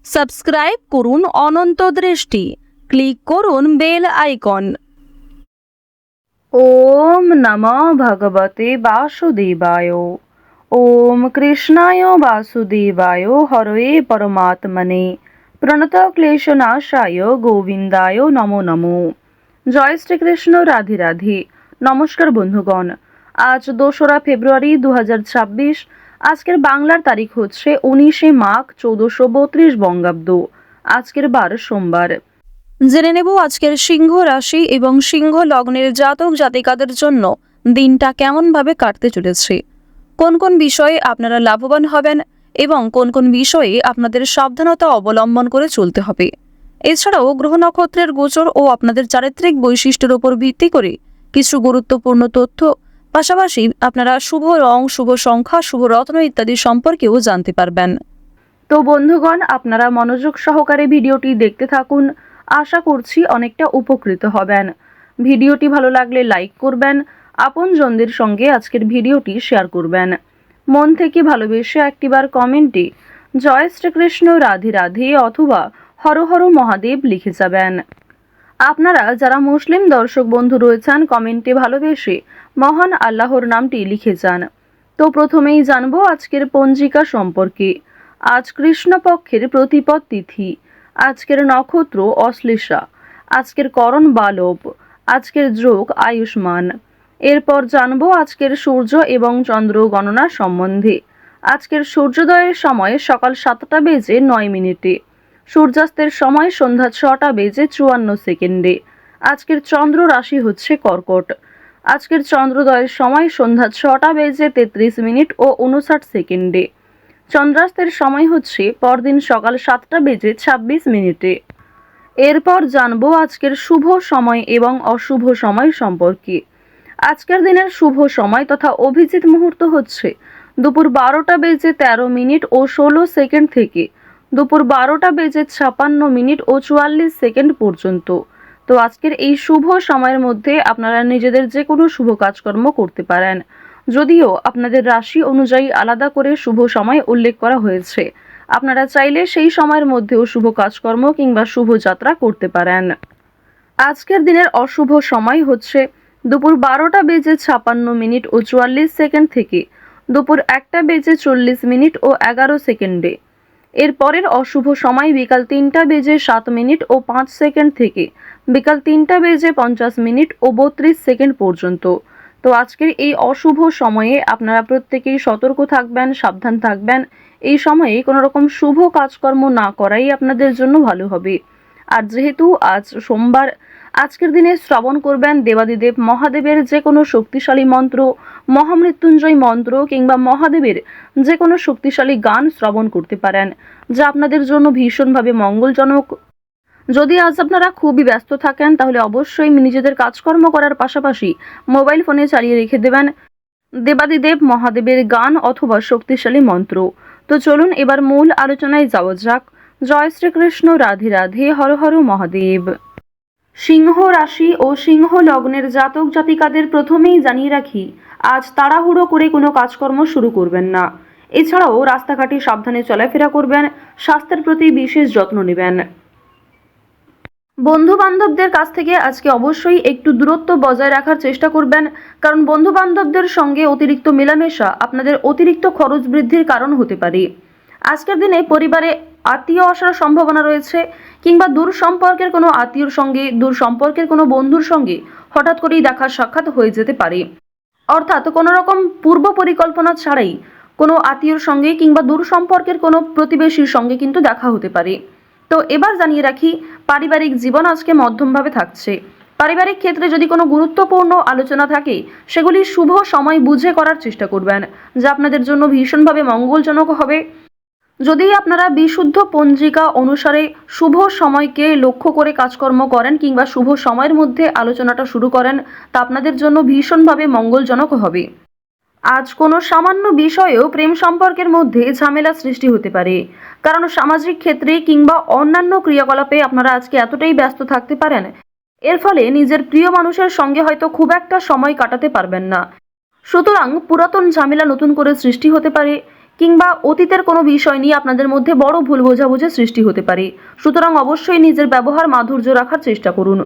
Subscribe করুন অনন্ত দৃষ্টি, click করুন বেল আইকন। ওম নমো ভগবতে বাসুদেবায়। ওম কৃষ্ণায় বাসুদেবায় হরয়ে পরমাত্মনে প্রণত ক্লেশনাশায় গোবিন্দায় নমো নমো। জয় শ্রীকৃষ্ণ, রাধে রাধে। নমস্কার বন্ধুগণ, আজ 2রা ফেব্রুয়ারি 2026। আজকের বাংলার তারিখ হচ্ছে 19শে মাঘ 1432 বঙ্গাব্দ। আজকের বার সোমবার। জেনে নেব আজকের সিংহ রাশি এবং সিংহ লগ্নের জাতক জাতিকাদের জন্য দিনটা কেমনভাবে কাটতে চলেছে, কোন কোন বিষয়ে আপনারা লাভবান হবেন এবং কোন কোন বিষয়ে আপনাদের সাবধানতা অবলম্বন করে চলতে হবে। এছাড়াও গ্রহ নক্ষত্রের গোচর ও আপনাদের চারিত্রিক বৈশিষ্ট্যের উপর ভিত্তি করে কিছু গুরুত্বপূর্ণ তথ্য, পাশাপাশি আপনারা শুভ রং, শুভ সংখ্যা, শুভ রত্ন ইত্যাদি সম্পর্কেও জানতে পারবেন। তো বন্ধুগণ, আপনারা মনোযোগ সহকারে ভিডিওটি দেখতে থাকুন। আশা করছি অনেকটা উপকৃত হবেন। ভিডিওটি ভালো লাগলে লাইক করবেন, আপনজনদের সঙ্গে আজকের ভিডিওটি শেয়ার করবেন। মন থেকে ভালোবেসে একটিবার কমেন্টে জয় শ্রীকৃষ্ণ, রাধে রাধে অথবা হর হর মহাদেব লিখে যাবেন। আপনারা যারা মুসলিম দর্শক বন্ধু রয়েছেন, কমেন্টে ভালোবেসে মহান আল্লাহর নামটি লিখে যান। তো প্রথমেই জানবো আজকের পঞ্জিকা সম্পর্কে। আজ কৃষ্ণপক্ষের প্রতিপদ তিথি, আজকের নক্ষত্র অশ্লেষা, আজকের করণ বালব, আজকের যোগ আয়ুষ্মান। এরপর জানবো আজকের সূর্য এবং চন্দ্র গণনা সম্বন্ধে। আজকের সূর্যোদয়ের সময় সকাল 7টা বেজে 9 মিনিটে, সূর্যাস্তের সময় সন্ধ্যা 6টা বেজে 54 সেকেন্ডে। আজকের চন্দ্র রাশি হচ্ছে কর্কট। আজকের চন্দ্রোদয়ের সময় সন্ধ্যা 6টা বেজে 33 মিনিট ও 59 সেকেন্ডে। চন্দ্রাস্তের সময় হচ্ছে পরদিন সকাল 7টা বেজে 26 মিনিটে। এরপর জানবো আজকের শুভ সময় এবং অশুভ সময় সম্পর্কে। আজকের দিনের শুভ সময় তথা অভিজিৎ মুহূর্ত হচ্ছে দুপুর 12টা বেজে 13 মিনিট ও 16 সেকেন্ড থেকে দুপুর 12টা বেজে 56 মিনিট ও 44 সেকেন্ড পর্যন্ত। তো আজকের এই শুভ সময়ের মধ্যে আপনারা নিজেদের যে কোনো শুভ কাজকর্ম করতে পারেন, যদিও আপনাদের রাশি অনুযায়ী আলাদা করে শুভ সময় উল্লেখ করা হয়েছে। আপনারা চাইলে সেই সময়ের মধ্যেও শুভ কাজকর্ম কিংবা শুভ যাত্রা করতে পারেন। আজকের দিনের অশুভ সময় হচ্ছে দুপুর 12টা বেজে 56 মিনিট ও 44 সেকেন্ড থেকে দুপুর 1টা বেজে 40 মিনিট ও 11 সেকেন্ডে। এর পরের অশুভ সময় বিকাল 3টা বেজে 7 মিনিট ও 5 সেকেন্ড থেকে বিকাল 3টা বেজে 50 মিনিট ও 32 সেকেন্ড পর্যন্ত। তো আজকের এই অশুভ সময়ে আপনারা প্রত্যেকেই সতর্ক থাকবেন, সাবধান থাকবেন। এই সময়ে কোনো রকম শুভ কাজকর্ম না করাই আপনাদের জন্য ভালো হবে। আর যেহেতু আজ সোমবার, আজকের দিনে শ্রবণ করবেন দেবাদিদেব মহাদেবের যে কোনো শক্তিশালী মন্ত্র, মহামৃত্যুঞ্জয় মন্ত্র কিংবা মহাদেবের যে কোনো শক্তিশালী গান শ্রবণ করতে পারেন, যা আপনাদের জন্য ভীষণভাবে মঙ্গলজনক। যদি আজ আপনারা খুবই ব্যস্ত থাকেন, তাহলে অবশ্যই নিজেদের কাজকর্ম করার পাশাপাশি মোবাইল ফোনে চালিয়ে রেখে দেবেন দেবাদিদেব মহাদেবের গান অথবা শক্তিশালী মন্ত্র। তো চলুন এবার মূল আলোচনায় যাওয়া যাক। জয় শ্রীকৃষ্ণ, রাধে রাধে, হর হর মহাদেব। সিংহ রাশি ও সিংহ লগ্নের জাতক জাতিকাদের প্রথমেই জানিয়ে রাখি, আজ তাড়াহুড়ো করে কোনো কাজকর্ম শুরু করবেন না। এছাড়াও রাস্তাঘাটে সাবধানে চলাফেরা করবেন, স্বাস্থ্যের প্রতি বিশেষ যত্ন নেবেন। বন্ধু বান্ধবদের কাছ থেকে আজকে অবশ্যই একটু দূরত্ব বজায় রাখার চেষ্টা করবেন, কারণ বন্ধু বান্ধবদের সঙ্গে অতিরিক্ত মেলামেশা আপনাদের অতিরিক্ত খরচ বৃদ্ধির কারণ হতে পারে। আজকের দিনে পরিবারে আত্মীয় আসার সম্ভাবনা রয়েছে, কিংবা দূর সম্পর্কের কোনো আত্মীয়র সঙ্গে, দূর সম্পর্কের কোনো বন্ধুর সঙ্গে হঠাৎ করেই দেখা সাক্ষাৎ হয়ে যেতে পারে। অর্থাৎ কোনো রকম পূর্ব পরিকল্পনা ছাড়াই কোনো আত্মীয়র সঙ্গে কিংবা দূর সম্পর্কের কোনো প্রতিবেশীর সঙ্গে কিন্তু দেখা হতে পারে। তো এবার জানিয়ে রাখি, পারিবারিক জীবন আজকে মধ্যমভাবে থাকছে। পারিবারিক ক্ষেত্রে যদি কোনো গুরুত্বপূর্ণ আলোচনা থাকে, সেগুলি শুভ সময় বুঝে করার চেষ্টা করবেন, যা আপনাদের জন্য ভীষণভাবে মঙ্গলজনক হবে। যদি আপনারা বিশুদ্ধ পঞ্জিকা অনুসারে শুভ সময়কে লক্ষ্য করে কাজকর্ম করেন কিংবা শুভ সময়ের মধ্যে আলোচনাটা শুরু করেন, তা আপনাদের জন্য ভীষণভাবে মঙ্গলজনক হবে। আজ কোনো সামান্য বিষয়েও প্রেম সম্পর্কের মধ্যে ঝামেলা সৃষ্টি হতে পারে, কারণ সামাজিক ক্ষেত্রে কিংবা অন্যান্য ক্রিয়াকলাপে আপনারা আজকে এতটাই ব্যস্ত থাকতে পারেন, এর ফলে নিজের প্রিয় মানুষের সঙ্গে হয়তো খুব একটা সময় কাটাতে পারবেন না। সুতরাং পুরাতন ঝামেলা নতুন করে সৃষ্টি হতে পারে, কিংবা অতীতের কোনো বিষয় নিয়ে আপনাদের মধ্যে বড় ভুল বোঝাবুঝির সৃষ্টি হতে পারে। সুতরাং অবশ্যই নিজের ব্যবহার মাধুর্য রাখার চেষ্টা করুন,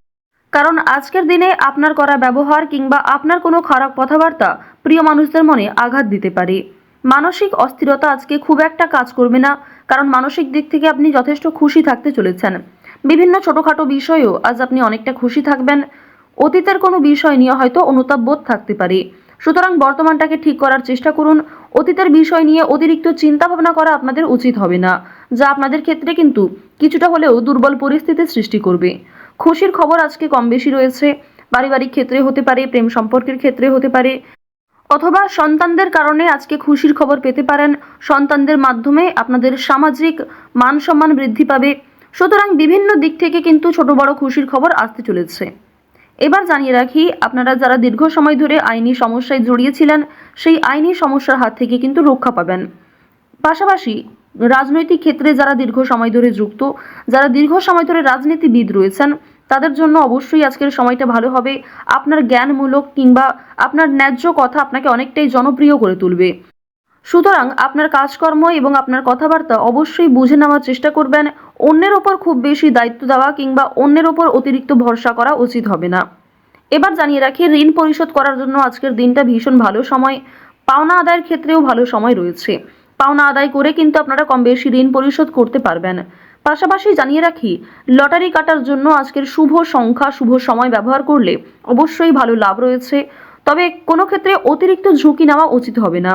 কারণ আজকের দিনে আপনার করা ব্যবহার কিংবা আপনার কোনো খারাপ কথাবার্তা প্রিয় মানুষদের মনে আঘাত দিতে পারে। মানসিক অস্থিরতা আজকে খুব একটা কাজ করবে না, কারণ মানসিক দিক থেকে আপনি যথেষ্ট খুশি থাকতে চলেছেন। বিভিন্ন ছোটখাটো বিষয়েও আজ আপনি অনেকটা খুশি থাকবেন। অতীতের কোনো বিষয় নিয়ে হয়তো অনুতাপ বোধ থাকতে পারে, সুতরাং বর্তমানটাকে ঠিক করার চেষ্টা করুন। অতীতের বিষয় নিয়ে অতিরিক্ত চিন্তা ভাবনা করা আপনাদের উচিত হবে না, যা আপনাদের ক্ষেত্রে কিন্তু কিছুটা হলেও দুর্বল পরিস্থিতির সৃষ্টি করবে। খুশির খবর আজকে কম বেশি রয়েছে, পারিবারিক ক্ষেত্রে হতে পারে, প্রেম সম্পর্কের ক্ষেত্রে হতে পারে, অথবা সন্তানদের কারণে আজকে খুশির খবর পেতে পারেন। সন্তানদের মাধ্যমে আপনাদের সামাজিক মান সম্মান বৃদ্ধি পাবে। সুতরাং বিভিন্ন দিক থেকে কিন্তু ছোট বড় খুশির খবর আসতে চলেছে। এবার জানিয়ে রাখি, আপনারা যারা দীর্ঘ সময় ধরে আইনি সমস্যায় জড়িয়েছিলেন, সেই আইনি সমস্যার হাত থেকে কিন্তু রক্ষা পাবেন। পাশাপাশি রাজনৈতিক ক্ষেত্রে যারা দীর্ঘ সময় ধরে যুক্ত, যারা দীর্ঘ সময় ধরে রাজনীতিবিদ রয়েছেন, তাদের জন্য অবশ্যই আজকের সময়টা ভালো হবে। আপনার জ্ঞানমূলক কিংবা আপনার ন্যায্য কথা আপনাকে অনেকটাই জনপ্রিয় করে তুলবে। সুতরাং আপনার কাজকর্ম এবং আপনার কথাবার্তা অবশ্যই বুঝে নেওয়ার চেষ্টা করবেন। অন্যের ওপর খুব বেশি দায়িত্ব দেওয়া কিংবা অন্যের ওপর অতিরিক্ত ভরসা করা উচিত হবে না। এবার জানিয়ে রাখি, ঋণ পরিশোধ করার জন্য আজকের দিনটা ভীষণ ভালো সময়। পাওনা আদায়ের ক্ষেত্রেও ভালো সময় রয়েছে। পাওনা আদায় করে কিন্তু আপনারা কম বেশি ঋণ পরিশোধ করতে পারবেন। পাশাপাশি জানিয়ে রাখি, লটারি কাটার জন্য আজকের শুভ সংখ্যা, শুভ সময় ব্যবহার করলে অবশ্যই ভালো লাভ রয়েছে। তবে কোনো ক্ষেত্রে অতিরিক্ত ঝুঁকি নেওয়া উচিত হবে না।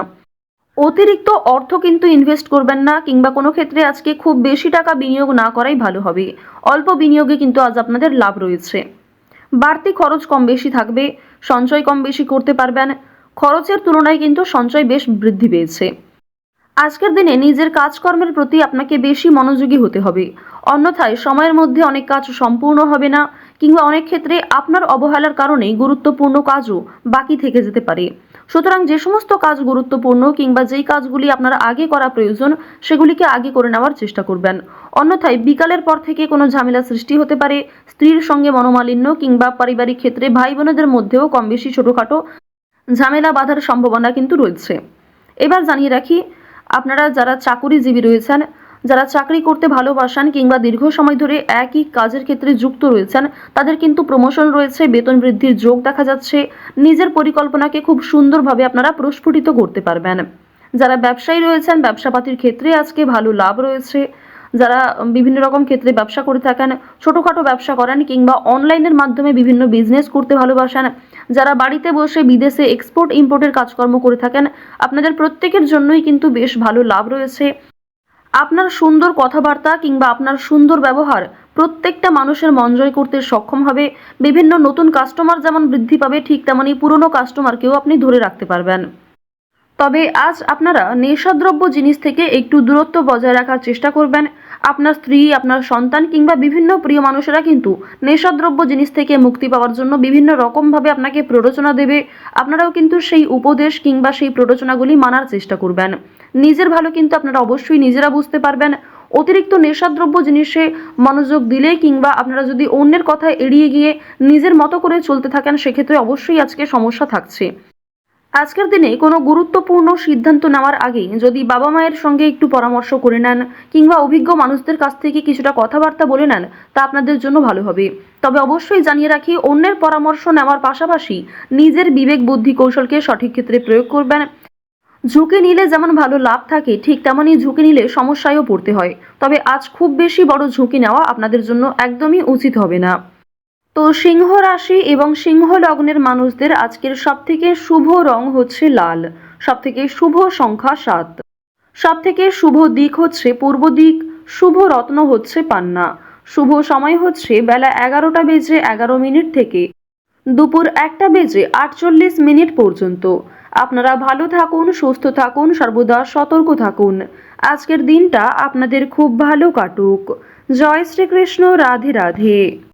অতিরিক্ত অর্থ কিন্তু ইনভেস্ট করবেন না, কিংবা কোনো ক্ষেত্রে আজকে খুব বেশি টাকা বিনিয়োগ না করাই ভালো হবে। অল্প বিনিয়োগে কিন্তু আজ আপনাদের লাভ রয়েছে। বাড়তি খরচ কম বেশি থাকবে, সঞ্চয় কম বেশি করতে পারবেন। খরচের তুলনায় কিন্তু সঞ্চয় বেশ বৃদ্ধি পেয়েছে। আজকের দিনে নিজের কাজকর্মের প্রতি আপনাকে বেশি মনোযোগী হতে হবে, অন্যথায় সময়ের মধ্যে অনেক কাজ সম্পূর্ণ হবে না, কিংবা অনেক ক্ষেত্রে আপনার অবহেলার কারণে গুরুত্বপূর্ণ কাজও বাকি থেকে যেতে পারে। সুতরাং যে সমস্ত কাজ গুরুত্বপূর্ণ কিংবা যেই কাজগুলি আপনার আগে করা প্রয়োজন, সেগুলিকে আগে করে নেওয়ার চেষ্টা করবেন। অন্যথায় বিকালের পর থেকে কোনো ঝামেলা সৃষ্টি হতে পারে। স্ত্রীর সঙ্গে মনোমালিন্য কিংবা পারিবারিক ক্ষেত্রে ভাই বোনেদের মধ্যেও কম বেশি ছোটোখাটো ঝামেলা বাঁধার সম্ভাবনা কিন্তু রয়েছে। এবার জানিয়ে রাখি, আপনারা যারা চাকুরিজীবী রয়েছেন, যারা চাকরি করতে ভালোবাসেন কিংবা দীর্ঘ সময় ধরে একই কাজের ক্ষেত্রে যুক্ত রয়েছেন, তাদের কিন্তু প্রমোশন রয়েছে, বেতন বৃদ্ধির যোগ দেখা যাচ্ছে। নিজের পরিকল্পনাকে খুব সুন্দরভাবে আপনারা প্রস্ফুটিত করতে পারবেন। যারা ব্যবসায়ী রয়েছেন, ব্যবসাপাতির ক্ষেত্রে আজকে ভালো লাভ রয়েছে। যারা বিভিন্ন রকম ক্ষেত্রে ব্যবসা করে থাকেন, ছোটোখাটো ব্যবসা করেন কিংবা অনলাইনের মাধ্যমে বিভিন্ন বিজনেস করতে ভালোবাসেন, যারা বাড়িতে বসে বিদেশে এক্সপোর্ট ইম্পোর্টের কাজকর্ম করে থাকেন, আপনাদের প্রত্যেকের জন্যই কিন্তু বেশ ভালো লাভ রয়েছে। আপনার সুন্দর কথাবার্তা কিংবা আপনার সুন্দর ব্যবহার প্রত্যেকটা মানুষের মন জয় করতে সক্ষম হবে। বিভিন্ন নতুন কাস্টমার যেমন বৃদ্ধি পাবে, ঠিক তেমনই পুরনো কাস্টমারকেও আপনি ধরে রাখতে পারবেন। তবে আজ আপনারা নেশাদ্রব্য জিনিস থেকে একটু দূরত্ব বজায় রাখার চেষ্টা করবেন। আপনার স্ত্রী, আপনার সন্তান কিংবা বিভিন্ন প্রিয় মানুষেরা কিন্তু নেশাদ্রব্য জিনিস থেকে মুক্তি পাওয়ার জন্য বিভিন্ন রকমভাবে আপনাকে প্ররোচনা দেবে। আপনারাও কিন্তু সেই উপদেশ কিংবা সেই প্ররোচনাগুলি মানার চেষ্টা করবেন। নিজের ভালো কিন্তু আপনারা অবশ্যই নিজেরা বুঝতে পারবেন। অতিরিক্ত নেশাদ্রব্য জিনিসে মনোযোগ দিলে কিংবা আপনারা যদি অন্যের কথা এড়িয়ে গিয়ে নিজের মতো করে চলতে থাকেন, সেক্ষেত্রে অবশ্যই আজকে সমস্যা থাকছে। আজকের দিনে কোনো গুরুত্বপূর্ণ সিদ্ধান্ত নেওয়ার আগে যদি বাবা মায়ের সঙ্গে একটু পরামর্শ করে নেন কিংবা অভিজ্ঞ মানুষদের কাছ থেকে কিছুটা কথাবার্তা বলে নেন, তা আপনাদের জন্য ভালো হবে। তবে অবশ্যই জানিয়ে রাখি, অন্যের পরামর্শ নেওয়ার পাশাপাশি নিজের বিবেক বুদ্ধি কৌশলকে সঠিক ক্ষেত্রে প্রয়োগ করবেন। ঝুঁকি নিলে যেমন ভালো লাভ থাকে, ঠিক তেমনই ঝুঁকি নিলে সমস্যায়ও পড়তে হয়। তবে আজ খুব বেশি বড় ঝুঁকি নেওয়া আপনাদের জন্য একদমই উচিত হবে না। তো সিংহ রাশি এবং সিংহ লগ্নের মানুষদের আজকের সবথেকে শুভ রং হচ্ছে লাল, সবথেকে শুভ সংখ্যা 7, সবথেকে শুভ দিক হচ্ছে পূর্ব দিক, শুভ রত্ন হচ্ছে পান্না, শুভ সময় হচ্ছে বেলা 11:11 থেকে দুপুর 1:48 পর্যন্ত। আপনারা ভালো থাকুন, সুস্থ থাকুন, সর্বদা সতর্ক থাকুন। আজকের দিনটা আপনাদের খুব ভালো কাটুক। জয় শ্রীকৃষ্ণ। রাধে রাধে।